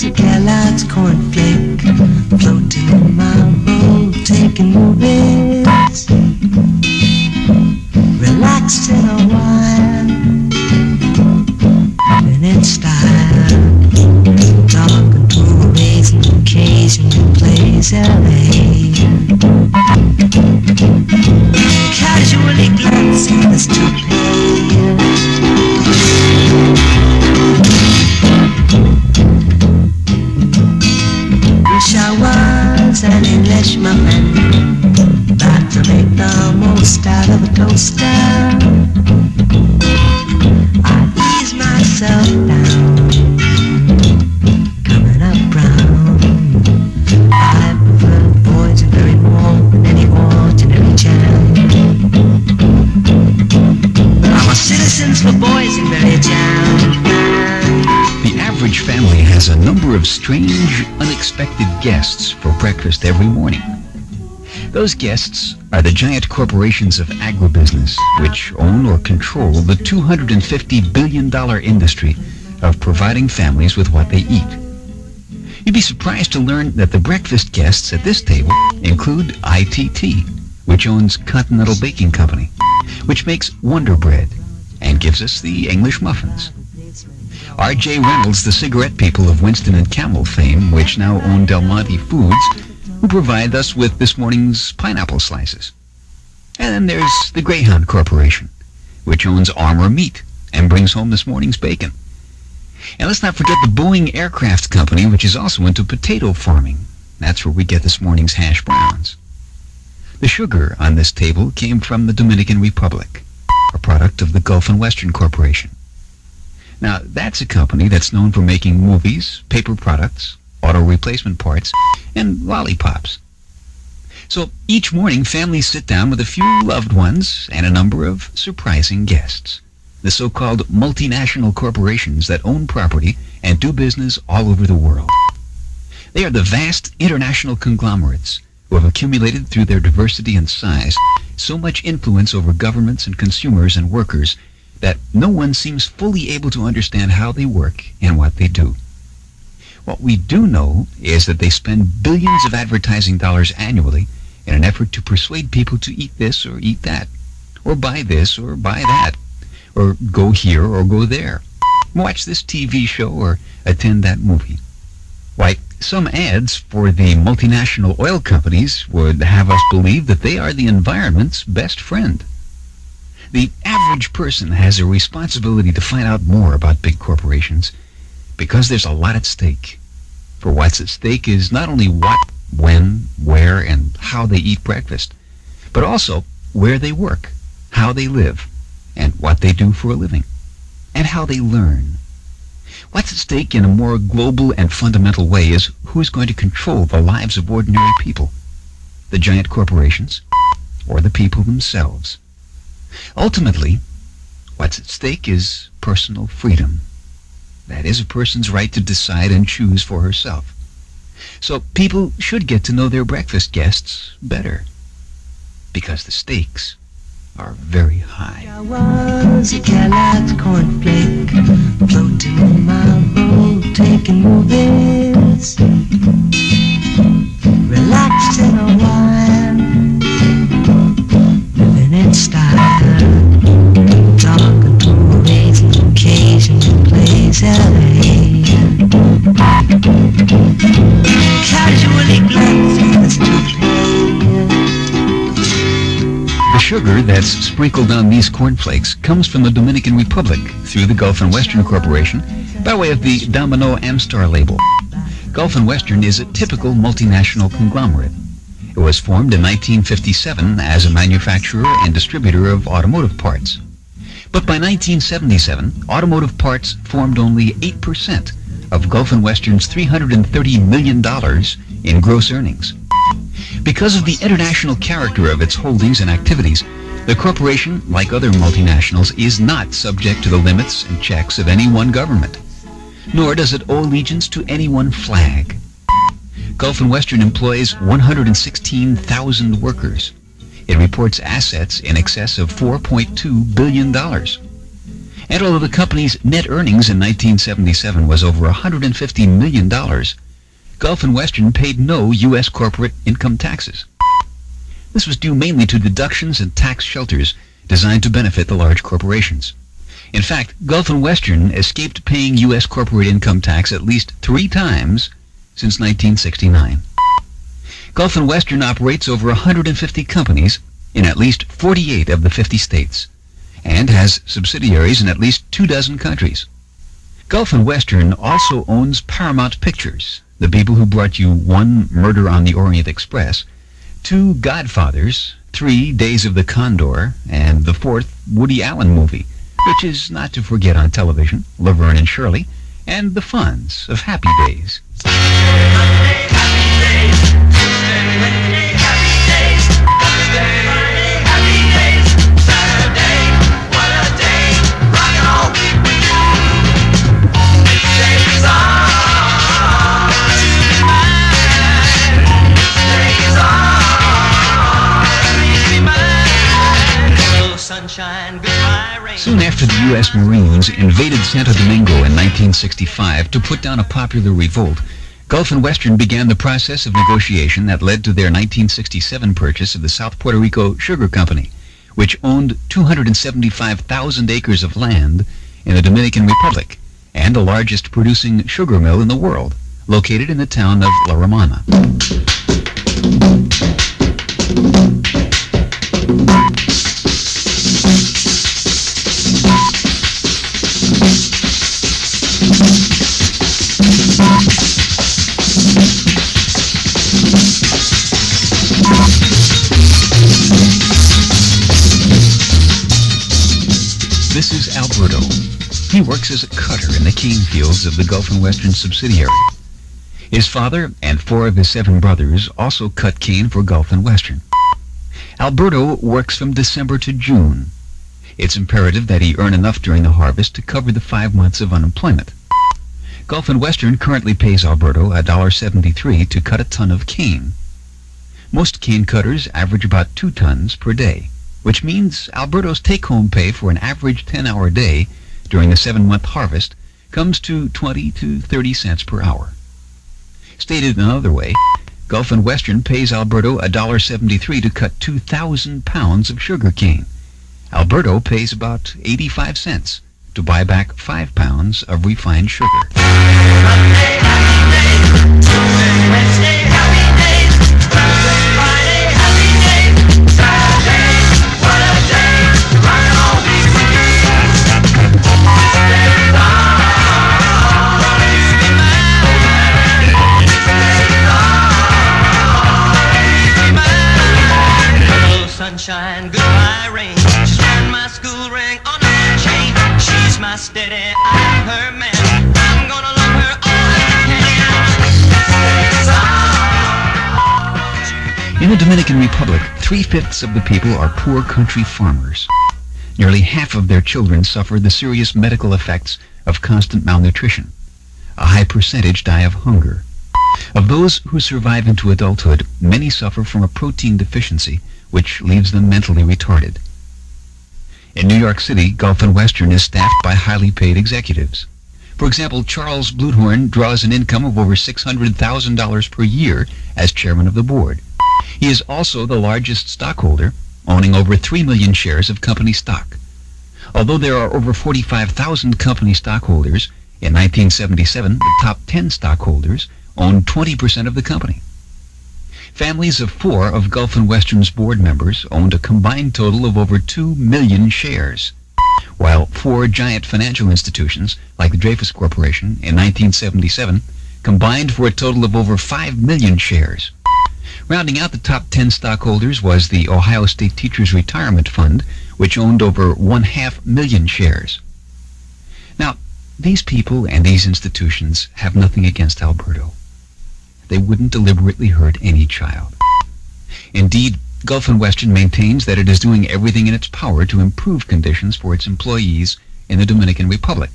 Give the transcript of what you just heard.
was a Kellogg's cornflake floating in my bowl, taking movies, relaxed in a while, living in style, talking to movies and occasionally plays LA. Casually glancing at the page. Wish I was an English muffin, about to make the most out of a toaster. I ease myself down, coming up brown. I prefer the boys are very warm than any ordinary jam. I'm a citizens for boys and very jam. The average family has a number of strange, unexpected guests for breakfast every morning. Those guests are the giant corporations of agribusiness, which own or control the $250 billion industry of providing families with what they eat. You'd be surprised to learn that the breakfast guests at this table include ITT, which owns Continental Baking Company, which makes Wonder Bread and gives us the English muffins. R.J. Reynolds, the cigarette people of Winston and Camel fame, which now own Del Monte Foods, who provide us with this morning's pineapple slices. And then there's the Greyhound Corporation, which owns Armour Meat and brings home this morning's bacon. And let's not forget the Boeing Aircraft Company, which is also into potato farming. That's where we get this morning's hash browns. The sugar on this table came from the Dominican Republic, a product of the Gulf and Western Corporation. Now, that's a company that's known for making movies, paper products, auto replacement parts, and lollipops. So each morning, families sit down with a few loved ones and a number of surprising guests. The so-called multinational corporations that own property and do business all over the world. They are the vast international conglomerates who have accumulated through their diversity and size so much influence over governments and consumers and workers that no one seems fully able to understand how they work and what they do. What we do know is that they spend billions of advertising dollars annually in an effort to persuade people to eat this or eat that, or buy this or buy that, or go here or go there, watch this TV show or attend that movie. Why, some ads for the multinational oil companies would have us believe that they are the environment's best friend. The average person has a responsibility to find out more about big corporations because there's a lot at stake. For what's at stake is not only what, when, where, and how they eat breakfast, but also where they work, how they live, and what they do for a living, and how they learn. What's at stake in a more global and fundamental way is who's going to control the lives of ordinary people, the giant corporations, or the people themselves. Ultimately, what's at stake is personal freedom. That is, a person's right to decide and choose for herself. So people should get to know their breakfast guests better, because the stakes are very high. I was a Kellogg's cornflake floating in my bowl, taking movies, relaxed in a while, living in style, talking to movies and occasionally plays LA. Casually glancing at the page. The sugar that's sprinkled on these cornflakes comes from the Dominican Republic through the Gulf and Western Corporation by way of the Domino Amstar label. Gulf and Western is a typical multinational conglomerate. It was formed in 1957 as a manufacturer and distributor of automotive parts. But by 1977, automotive parts formed only 8% of Gulf and Western's $330 million in gross earnings. Because of the international character of its holdings and activities, the corporation, like other multinationals, is not subject to the limits and checks of any one government, nor does it owe allegiance to any one flag. Gulf and Western employs 116,000 workers. It reports assets in excess of $4.2 billion. And although the company's net earnings in 1977 was over $150 million, Gulf and Western paid no U.S. corporate income taxes. This was due mainly to deductions and tax shelters designed to benefit the large corporations. In fact, Gulf and Western escaped paying U.S. corporate income tax at least 3 times since 1969. Gulf and Western operates over 150 companies in at least 48 of the 50 states and has subsidiaries in at least 24 countries. Gulf and Western also owns Paramount Pictures, the people who brought you 1, Murder on the Orient Express, 2, Godfathers, 3, Days of the Condor, and the 4th, Woody Allen movie, which is not to forget on television, Laverne and Shirley, and the Fonz of Happy Days. Soon after the U.S. Marines invaded Santo Domingo in 1965 to put down a popular revolt, Gulf and Western began the process of negotiation that led to their 1967 purchase of the South Puerto Rico Sugar Company, which owned 275,000 acres of land in the Dominican Republic and the largest producing sugar mill in the world, located in the town of La Romana. This is Alberto. He works as a cutter in the cane fields of the Gulf and Western subsidiary. His father and 4 of his 7 brothers also cut cane for Gulf and Western. Alberto works from December to June. It's imperative that he earn enough during the harvest to cover the 5 months of unemployment. Gulf and Western currently pays Alberto $1.73 to cut a ton of cane. Most cane cutters average about 2 tons per day, which means Alberto's take-home pay for an average 10-hour day during the 7-month harvest comes to 20 to 30 cents per hour. Stated another way, Gulf and Western pays Alberto $1.73 to cut 2,000 pounds of sugar cane. Alberto pays about 85 cents to buy back 5 pounds of refined sugar. Monday, happy days. Tuesday, Wednesday, happy days. Thursday, Friday, happy days. Saturday, what a day to rock and roll week with you. This day is on. You be mine. This day is on. You be mine. Hello, sunshine, goodbye, rain. She's wearing my school ring on my chain. She's my steady, I'm her man. I'm gonna love her all I can. In the Dominican Republic, 3/5 of the people are poor country farmers. Nearly half of their children suffer the serious medical effects of constant malnutrition. A high percentage die of hunger. Of those who survive into adulthood, many suffer from a protein deficiency, which leaves them mentally retarded. In New York City, Gulf and Western is staffed by highly paid executives. For example, Charles Bluthorn draws an income of over $600,000 per year as chairman of the board. He is also the largest stockholder, owning over 3 million shares of company stock. Although there are over 45,000 company stockholders, in 1977, the top 10 stockholders owned 20% of the company. Families of 4 of Gulf and Western's board members owned a combined total of over 2 million shares, while 4 giant financial institutions, like the Dreyfus Corporation in 1977, combined for a total of over 5 million shares. Rounding out the top 10 stockholders was the Ohio State Teachers Retirement Fund, which owned over 1/2 million shares. Now, these people and these institutions have nothing against Alberto. They wouldn't deliberately hurt any child. Indeed, Gulf and Western maintains that it is doing everything in its power to improve conditions for its employees in the Dominican Republic.